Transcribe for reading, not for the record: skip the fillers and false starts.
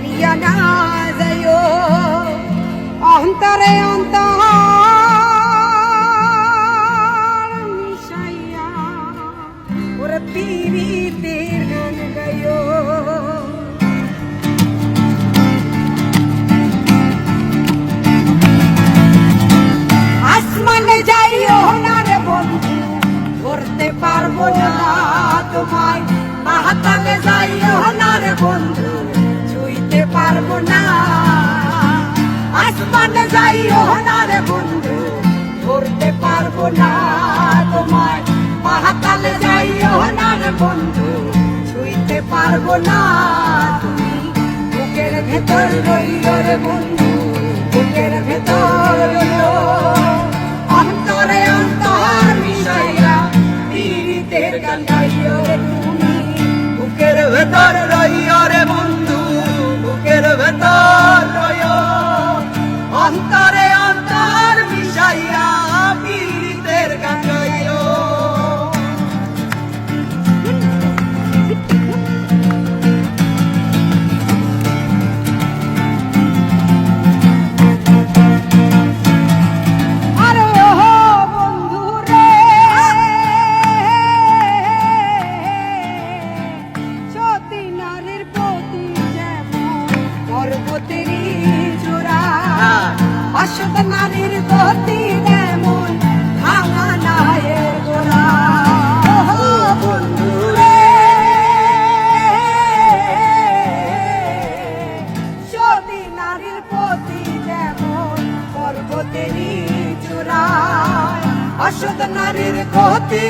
ছাড়িয়া না যাইও অন্তরে অন্তর মিশাইয়া ওরে পীড়িতের গান গাইও আসমানে যাইও না রে বন্ধু করতে পারবো না তোমায় পাতালে যাইও না রে বন্ধু ছুঁইতে পারবো না আসমানে যাইও না রে বন্ধু ধরতে পারবো না তোমায় পাতালে যাইও না রে বন্ধু ছুঁইতে পারবো না তুমি বুকের ভেতর রইও রে বন্ধু বুকের ভেতর রইও অন্তরে অন্তর মিশাইয়া পীড়িতের গান গাইও রে তুমি বুকের ভেতর রইও রে বন্ধু বুকের ভেতর রইও অন্তরে অন্তর মিশাইয়া পীড়িতের গান গাইও নারীর গতি যেমন ভাঙা নায়ের গোড়া বন্ধু রে সতী নারীর প্রতি যেমন পর্বতেরই চূড়া অসৎ নারীর গতি